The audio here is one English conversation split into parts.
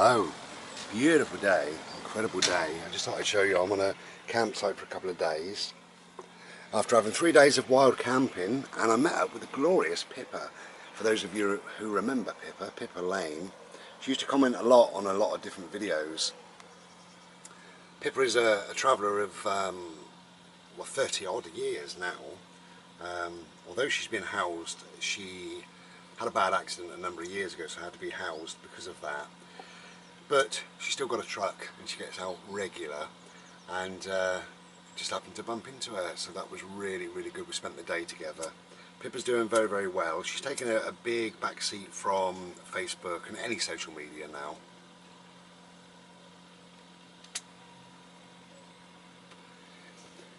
Hello, beautiful day, incredible day. I just thought I'd show you I'm on a campsite for a couple of days after having 3 days of wild camping, and I met up with the glorious Pippa. For those of you who remember Pippa Lane, she used to comment a lot on a lot of different videos. Pippa is a traveller of 30 odd years now. Although she's been housed, she had a bad accident a number of years ago, so had to be housed because of that. But she's still got a truck and she gets out regular, and just happened to bump into her, so that was really good. We spent the day together. Pippa's doing very well. She's taken a big back seat from Facebook and any social media now.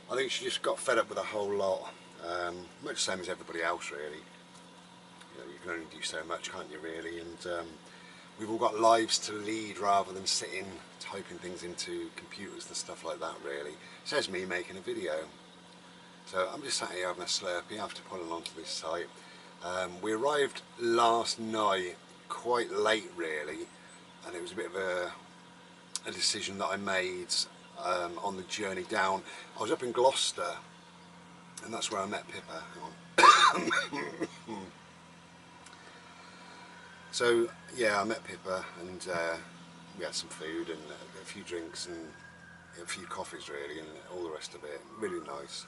I think she just got fed up with a whole lot, much the same as everybody else really. You know, you can only do so much, can't you really? And we've all got lives to lead rather than sitting typing things into computers and stuff like that really. Says me making a video. So I'm just sat here having a Slurpee after pulling onto this site. We arrived last night quite late really, and it was a bit of a decision that I made on the journey down. I was up in Gloucester, and that's where I met Pippa. Hang on. So yeah, I met Pippa, and we had some food and a few drinks and a few coffees really, and all the rest of it. Really nice.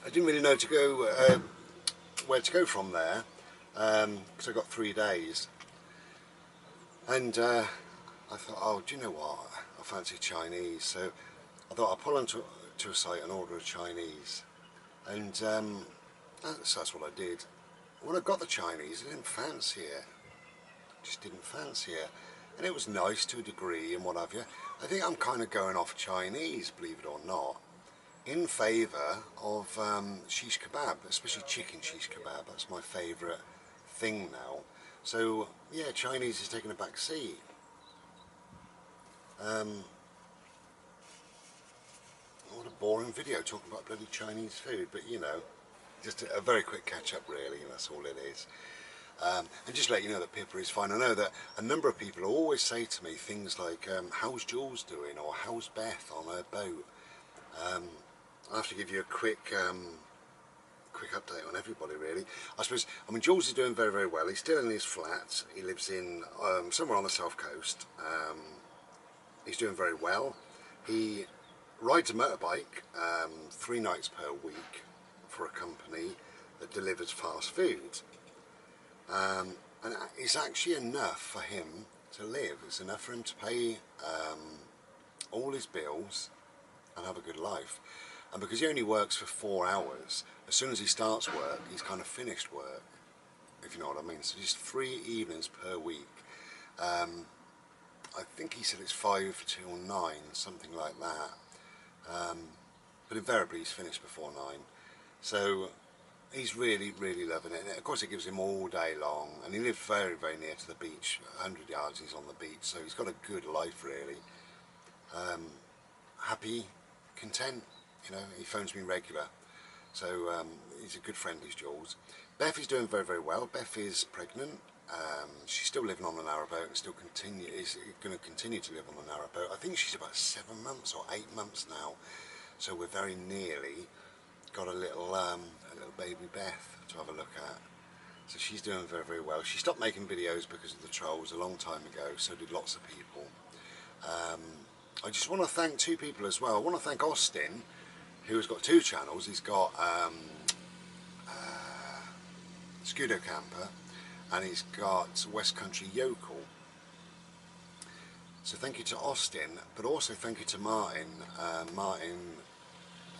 I didn't really know where to go from there, because I got 3 days, and I thought, oh, do you know what? I fancy Chinese, so I thought I'd pull onto a site and order a Chinese, and that's what I did. When I got the Chinese, I didn't fancy it. Just didn't fancy it. And it was nice to a degree and what have you. I think I'm kind of going off Chinese, believe it or not, in favour of shish kebab, especially chicken shish kebab. That's my favourite thing now. So yeah, Chinese is taking a back seat. What a boring video talking about bloody Chinese food, but you know, just a very quick catch up really, and that's all it is. And just to let you know that Pippa is fine. I know that a number of people always say to me things like, how's Jules doing, or how's Beth on her boat? I have to give you a quick update on everybody really. I mean, Jules is doing very well. He's still in his flat. He lives in somewhere on the south coast. He's doing very well. He rides a motorbike 3 nights per week for a company that delivers fast food, and it's actually enough for him to live. It's enough for him to pay all his bills and have a good life. And because he only works for 4 hours, as soon as he starts work, he's kind of finished work, if you know what I mean. So just 3 evenings per week. I think he said it's 5 till 9, something like that. But invariably he's finished before 9. So he's really loving it. And of course it gives him all day long, and he lives very near to the beach. 100 yards he's on the beach, so he's got a good life really. Happy, content, you know. He phones me regular, so he's a good friend, is Jules. Beth is doing very well. Beth is pregnant. She's still living on the narrowboat and is going to continue to live on the narrowboat. I think she's about 7 months or 8 months now, so we're very nearly got a little baby Beth to have a look at. So she's doing very well. She stopped making videos because of the trolls a long time ago, so did lots of people. I just want to thank 2 people as well. I want to thank Austin, who has got 2 channels. He's got Scudo Camper, and he's got West Country Yokel. So thank you to Austin, but also thank you to Martin. Martin,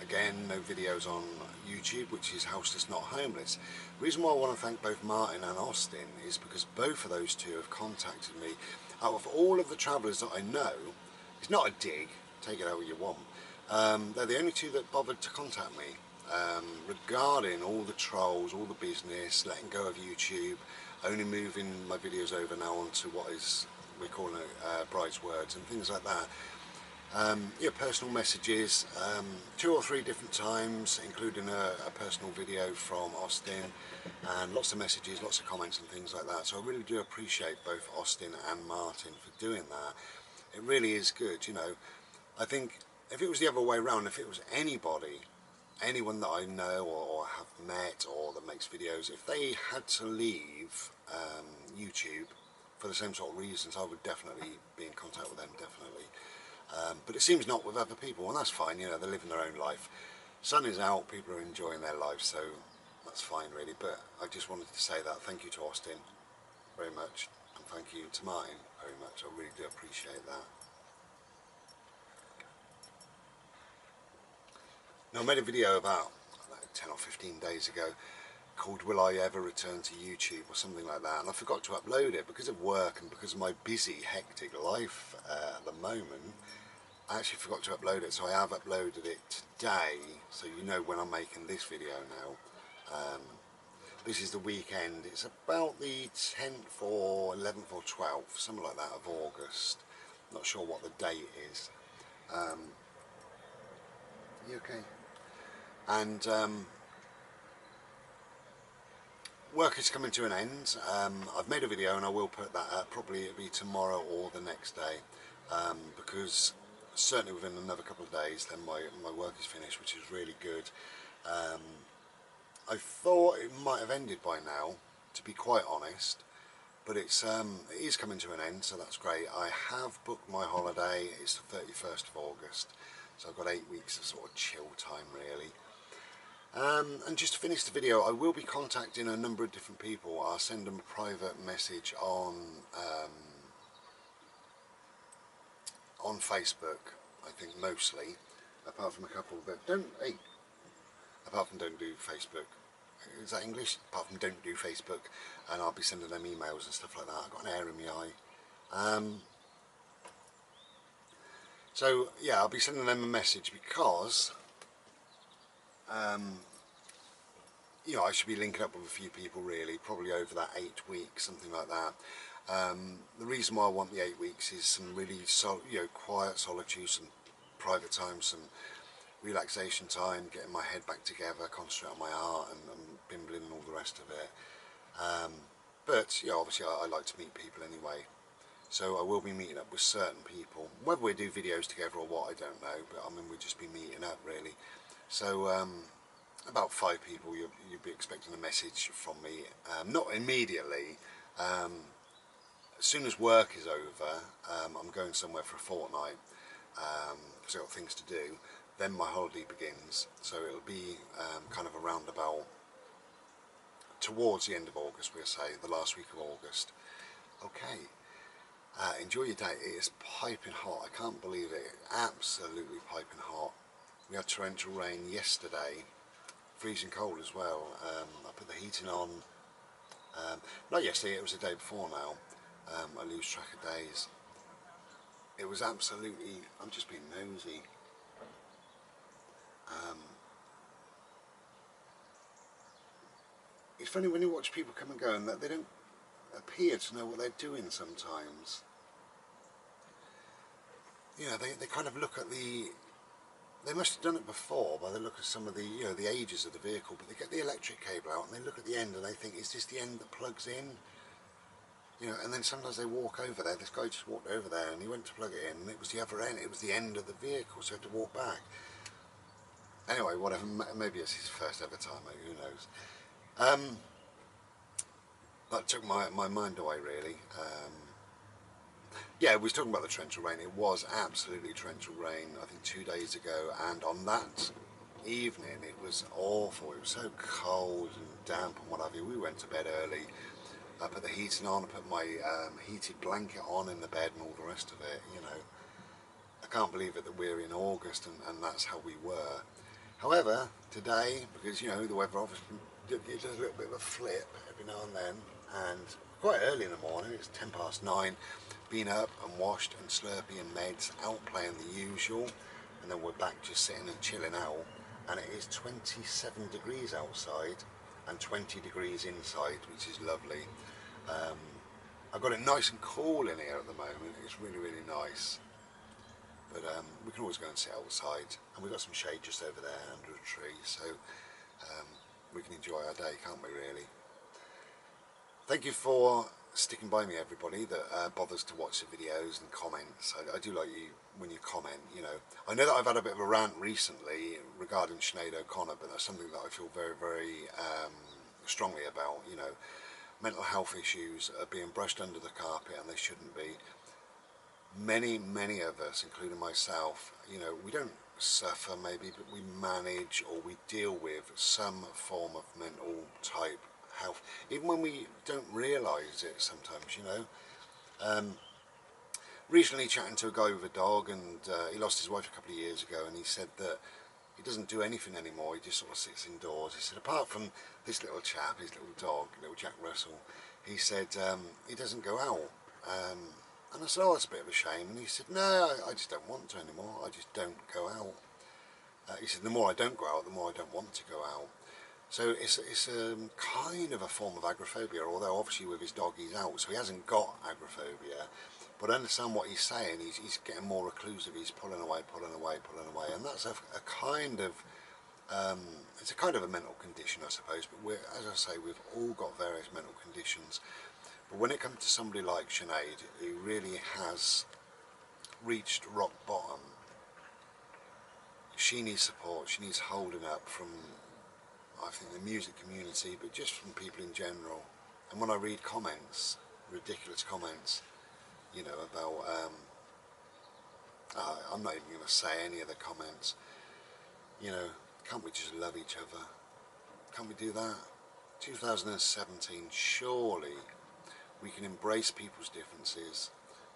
again, no videos on YouTube, which is Houseless Not Homeless. The reason why I want to thank both Martin and Austin is because both of those 2 have contacted me. Out of all of the travellers that I know, it's not a dig, take it how you want, they're the only 2 that bothered to contact me regarding all the trolls, all the business, letting go of YouTube, only moving my videos over now onto what is, we're calling it Bride's Words and things like that. Personal messages, 2 or 3 different times, including a personal video from Austin, and lots of messages, lots of comments and things like that. So I really do appreciate both Austin and Martin for doing that. It really is good, you know. I think if it was the other way around, if it was anybody, anyone that I know or have met or that makes videos, if they had to leave YouTube for the same sort of reasons, I would definitely be in contact with them, definitely. But it seems not with other people, and that's fine, you know, they're living their own life. Sun is out, people are enjoying their lives, so that's fine really. But I just wanted to say that thank you to Austin very much, and thank you to Martin very much. I really do appreciate that. Now, I made a video about 10 or 15 days ago called Will I Ever Return to YouTube or something like that, and I forgot to upload it because of work and because of my busy, hectic life at the moment. I actually forgot to upload it, so I have uploaded it today, so you know when I'm making this video now. This is the weekend. It's about the 10th or 11th or 12th, something like that, of August. Not sure what the date is. You okay? And work is coming to an end. I've made a video and I will put that up. Probably it'll be tomorrow or the next day, because certainly within another couple of days then my work is finished, which is really good. I thought it might have ended by now, to be quite honest, but it is coming to an end, so that's great. I have booked my holiday. It's the 31st of August, so I've got 8 weeks of sort of chill time really. And just to finish the video, I will be contacting a number of different people. I'll send them a private message on Facebook, I think mostly, apart from a couple that don't. Hey, apart from don't do Facebook. Is that English? Apart from don't do Facebook, and I'll be sending them emails and stuff like that. I've got an air in my eye. So yeah, I'll be sending them a message because you know, I should be linking up with a few people really, probably over that 8 weeks, something like that. The reason why I want the 8 weeks is some really quiet solitude, some private time, some relaxation time, getting my head back together, concentrate on my art and bimbling and all the rest of it. But you know, obviously I like to meet people anyway, so I will be meeting up with certain people. Whether we do videos together or what, I don't know, but I mean, we'll just be meeting up really. So about 5 people you'll be expecting a message from me, not immediately. As soon as work is over, I'm going somewhere for a fortnight because I've got things to do. Then my holiday begins, so it'll be kind of around about towards the end of August, we'll say, the last week of August. Okay, enjoy your day. It is piping hot, I can't believe it, absolutely piping hot. We had torrential rain yesterday, freezing cold as well. I put the heating on, not yesterday, it was the day before now. I lose track of days. It was absolutely, I'm just being nosy. It's funny when you watch people come and go and that they don't appear to know what they're doing sometimes. You know, they kind of look at they must have done it before by the look of some of the, you know, the ages of the vehicle, but they get the electric cable out and they look at the end and they think, is this the end that plugs in? You know, and then sometimes they walk over there. This guy just walked over there and he went to plug it in and it was the other end, it was the end of the vehicle, so he had to walk back. Anyway, whatever, maybe it's his first ever time, maybe, who knows. That took my mind away really. Yeah, we was talking about the torrential rain. It was absolutely torrential rain, I think 2 days ago, and on that evening it was awful. It was so cold and damp and what have you. We went to bed early. I put the heating on, I put my heated blanket on in the bed and all the rest of it, you know. I can't believe it that we're in August and that's how we were. However, today, because you know the weather obviously it does a little bit of a flip every now and then, and quite early in the morning, it's 9:10, been up and washed and Slurpee and meds, out playing the usual, and then we're back just sitting and chilling out, and it is 27 degrees outside and 20 degrees inside, which is lovely. I've got it nice and cool in here at the moment. It's really, really nice. But we can always go and sit outside, and we've got some shade just over there under a tree, so we can enjoy our day, can't we, really? Thank you for sticking by me, everybody that bothers to watch the videos and comments. I do like you when you comment, you know. I know that I've had a bit of a rant recently regarding Sinead O'Connor, but that's something that I feel very, very strongly about, you know. Mental health issues are being brushed under the carpet, and they shouldn't be. Many of us, including myself, you know, we don't suffer maybe, but we manage or we deal with some form of mental type health, even when we don't realise it sometimes, you know. Recently chatting to a guy with a dog, and he lost his wife a couple of years ago, and he said that he doesn't do anything anymore, he just sort of sits indoors. He said apart from this little chap, his little dog, little Jack Russell, he said he doesn't go out. And I said, oh, that's a bit of a shame. And he said, no, I just don't want to anymore, I just don't go out. He said, the more I don't go out, the more I don't want to go out. So it's kind of a form of agoraphobia, although obviously with his dog he's out, so he hasn't got agoraphobia. But I understand what he's saying, he's getting more reclusive, he's pulling away, and that's a kind of, it's a kind of a mental condition, I suppose, but as I say, we've all got various mental conditions. But when it comes to somebody like Sinead, who really has reached rock bottom, she needs support, she needs holding up from, I think, the music community, but just from people in general. And when I read comments, ridiculous comments, you know, about, I'm not even going to say any of the comments, you know, can't we just love each other? Can't we do that? 2017, surely we can embrace people's differences,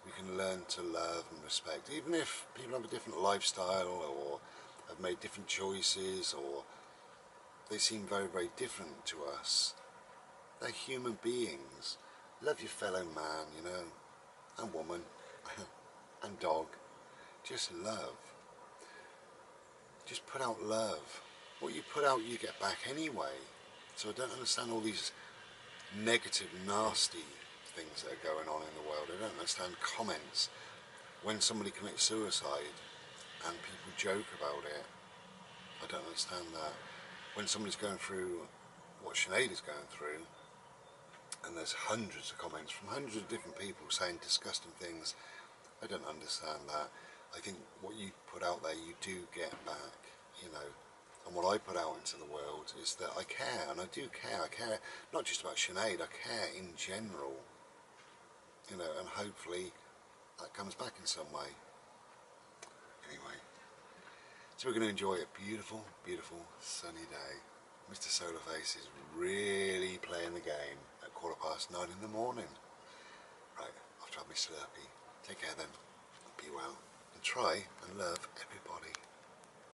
we can learn to love and respect, even if people have a different lifestyle or have made different choices, or they seem very, very different to us. They're human beings. Love your fellow man, you know, and woman, and dog. Just love. Just put out love. What you put out, you get back anyway. So I don't understand all these negative, nasty things that are going on in the world. I don't understand comments when somebody commits suicide and people joke about it. I don't understand that. When somebody's going through what Sinead is going through, and there's hundreds of comments from hundreds of different people saying disgusting things, I don't understand that. I think what you put out there, you do get back, you know. And what I put out into the world is that I care, and I do care. I care not just about Sinead, I care in general, you know, and hopefully that comes back in some way. Anyway, so we're going to enjoy a beautiful, beautiful sunny day. Mr. Solarface is really playing the game at 9:15 in the morning. Right, I've tried my Slurpee. Take care then, be well, and try and love everybody.